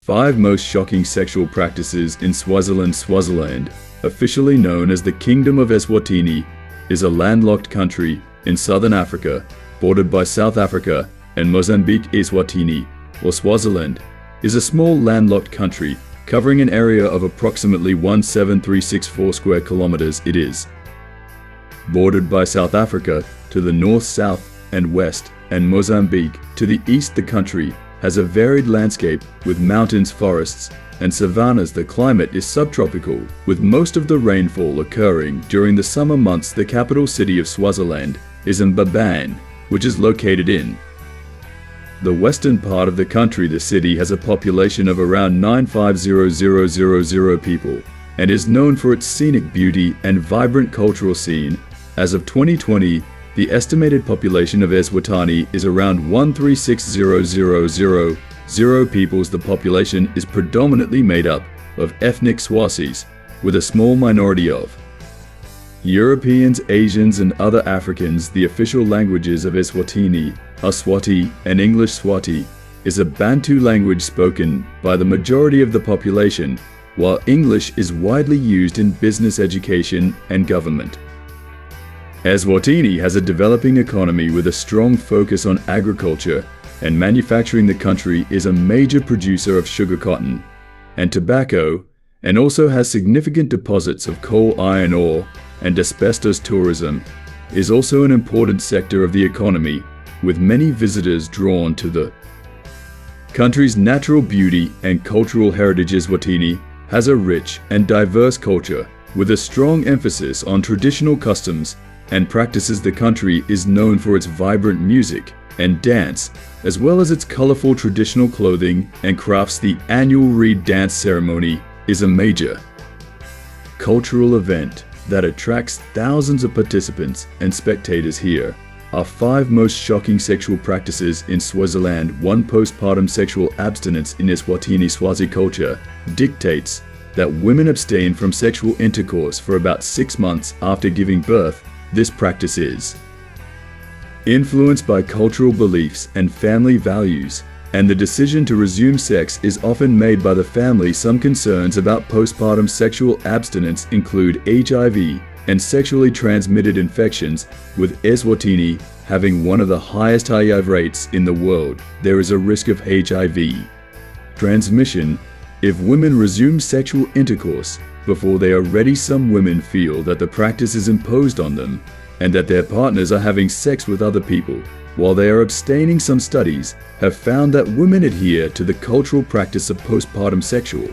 5 most shocking sexual practices in Swaziland. Swaziland, officially known as the Kingdom of Eswatini, is a landlocked country in southern Africa, bordered by South Africa and Mozambique. Eswatini, or Swaziland, is a small landlocked country covering an area of approximately 17364 square kilometers. It is bordered by South Africa to the north, south, and west, and Mozambique to the east. The country has a varied landscape with mountains, forests, and savannas. The climate is subtropical, with most of the rainfall occurring during the summer months. The capital city of Swaziland is Mbabane, which is located in the western part of the country. The city has a population of around 950,000 people and is known for its scenic beauty and vibrant cultural scene. As of 2020, the estimated population of Eswatini is around 136,000 peoples. The population is predominantly made up of ethnic Swazis, with a small minority of Europeans, Asians, and other Africans. The official languages of Eswatini are Swati and English. Swati is a Bantu language spoken by the majority of the population, while English is widely used in business, education, and government. Eswatini has a developing economy with a strong focus on agriculture and manufacturing. The country is a major producer of sugar, cotton, and tobacco, and also has significant deposits of coal, iron ore, and asbestos. Tourism is also an important sector of the economy, with many visitors drawn to the country's natural beauty and cultural heritage. Eswatini has a rich and diverse culture with a strong emphasis on traditional customs and practices. The country is known for its vibrant music and dance, as well as its colorful traditional clothing and crafts. The annual Reed dance ceremony is a major cultural event that attracts thousands of participants and spectators. Here are 5 most shocking sexual practices in Swaziland. 1. Postpartum sexual abstinence in Eswatini. Swazi culture dictates that women abstain from sexual intercourse for about 6 months after giving birth. This practice is influenced by cultural beliefs and family values, and the decision to resume sex is often made by the family. Some concerns about postpartum sexual abstinence include HIV and sexually transmitted infections, with Eswatini having one of the highest HIV rates in the world. There is a risk of HIV transmission if women resume sexual intercourse before they are ready. Some women feel that the practice is imposed on them and that their partners are having sex with other people while they are abstaining. Some studies have found that women adhere to the cultural practice of postpartum sexual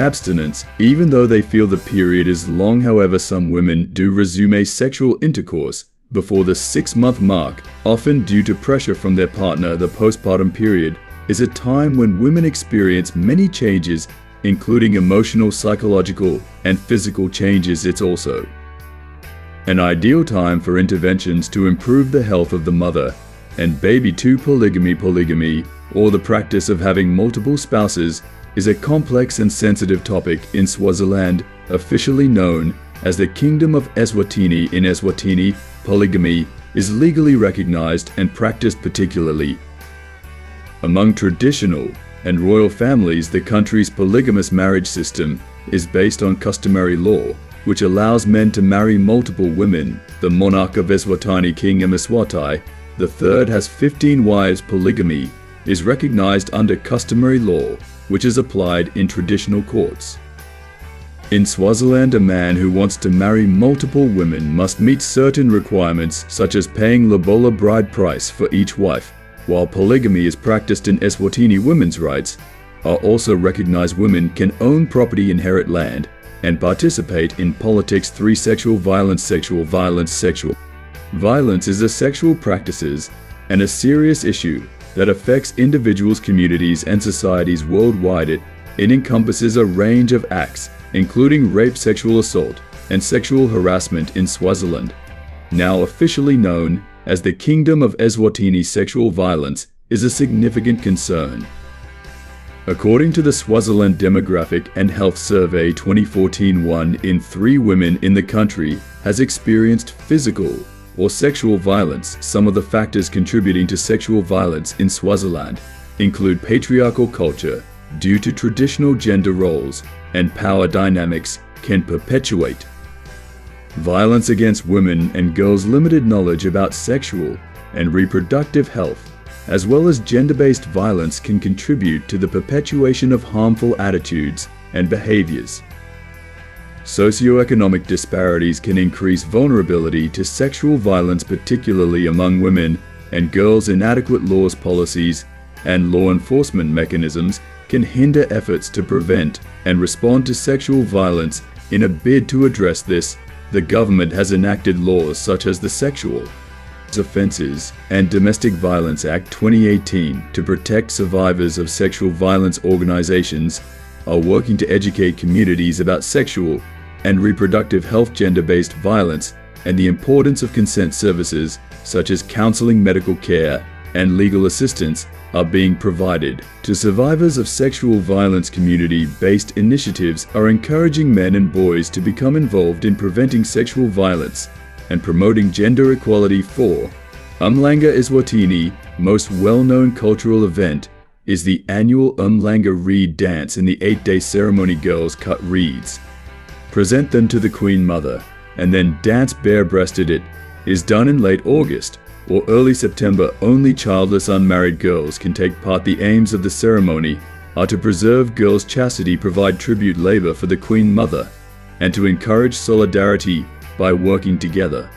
abstinence, even though they feel the period is long. However, some women do resume sexual intercourse before the 6-month mark, often due to pressure from their partner. The postpartum period is a time when women experience many changes, including emotional, psychological, and physical changes. It's also an ideal time for interventions to improve the health of the mother and baby. 2. Polygamy, or the practice of having multiple spouses, is a complex and sensitive topic in Swaziland, officially known as the Kingdom of Eswatini. In Eswatini, polygamy is legally recognized and practiced particularly among traditional and royal families. The country's polygamous marriage system is based on customary law, which allows men to marry multiple women. The monarch of Eswatini, King Mswati III, has 15 wives. Polygamy is recognized under customary law, which is applied in traditional courts. In Swaziland, a man who wants to marry multiple women must meet certain requirements, such as paying lobola bride price for each wife. While polygamy is practiced in Eswatini, women's rights are also recognized. Women can own property, inherit land, and participate in politics. 3. Sexual violence. Sexual violence is a sexual practices and a serious issue that affects individuals, communities, and societies worldwide. It encompasses a range of acts, including rape, sexual assault, and sexual harassment in Swaziland. Now officially known as the Kingdom of Eswatini, sexual violence is a significant concern. According to the Swaziland Demographic and Health Survey 2014, 1 in 3 women in the country has experienced physical or sexual violence. Some of the factors contributing to sexual violence in Swaziland include patriarchal culture, due to traditional gender roles and power dynamics can perpetuate. Violence against women and girls' limited knowledge about sexual and reproductive health, as well as gender-based violence, can contribute to the perpetuation of harmful attitudes and behaviors. Socioeconomic disparities can increase vulnerability to sexual violence, particularly among women and girls. Inadequate laws, policies, and law enforcement mechanisms can hinder efforts to prevent and respond to sexual violence. In a bid to address this, the government has enacted laws such as the Sexual Offences and Domestic Violence Act 2018 to protect survivors of sexual violence. Organizations are working to educate communities about sexual and reproductive health, gender-based violence, and the importance of consent. Services such as counseling, medical care, and legal assistance are being provided to survivors of sexual violence. Community-based initiatives are encouraging men and boys to become involved in preventing sexual violence and promoting gender equality. For Umhlanga Eswatini, most well-known cultural event is the annual Umhlanga reed dance. In the 8-day ceremony, girls cut reeds, present them to the Queen Mother, and then dance bare-breasted. It is done in late August or early September. Only childless unmarried girls can take part. The aims of the ceremony are to preserve girls' chastity, provide tribute labor for the Queen Mother, and to encourage solidarity by working together.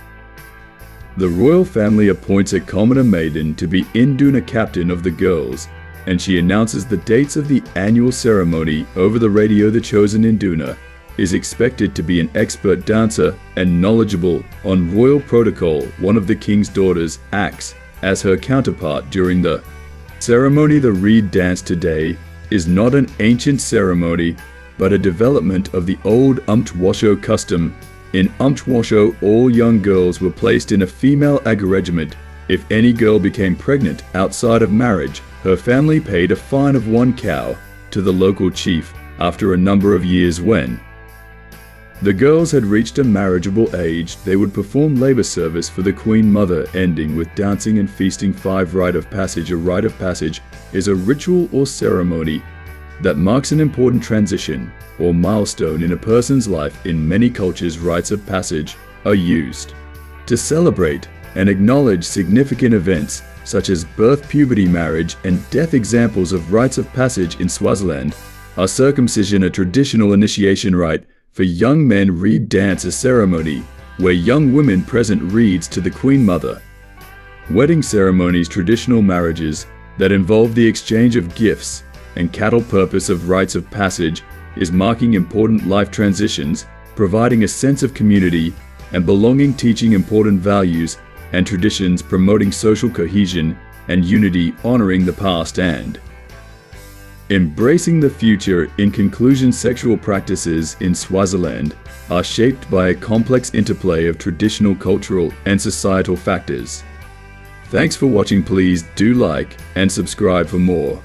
The royal family appoints a commoner maiden to be Induna, captain of the girls, and she announces the dates of the annual ceremony over the radio. The chosen Induna is expected to be an expert dancer and knowledgeable on royal protocol. One of the king's daughters acts as her counterpart during the ceremony. The reed dance today is not an ancient ceremony, but a development of the old Umtwasho custom. In Umtwasho, all young girls were placed in a female ag regiment. If any girl became pregnant outside of marriage, her family paid a fine of 1 cow to the local chief. After a number of years, when the girls had reached a marriageable age, they would perform labor service for the Queen Mother, ending with dancing and feasting. 5. Rite of passage. A rite of passage is a ritual or ceremony that marks an important transition or milestone in a person's life. In many cultures, rites of passage are used to celebrate and acknowledge significant events such as birth, puberty, marriage, and death. Examples of rites of passage in Swaziland are circumcision, a traditional initiation rite for young men; reed dance, a ceremony where young women present reeds to the Queen Mother; wedding ceremonies, traditional marriages that involve the exchange of gifts and cattle. Purpose of rites of passage is marking important life transitions, providing a sense of community and belonging, teaching important values and traditions, promoting social cohesion and unity, honoring the past and embracing the future. In conclusion, sexual practices in Swaziland are shaped by a complex interplay of traditional, cultural, and societal factors. Thanks for watching. Please do like and subscribe for more.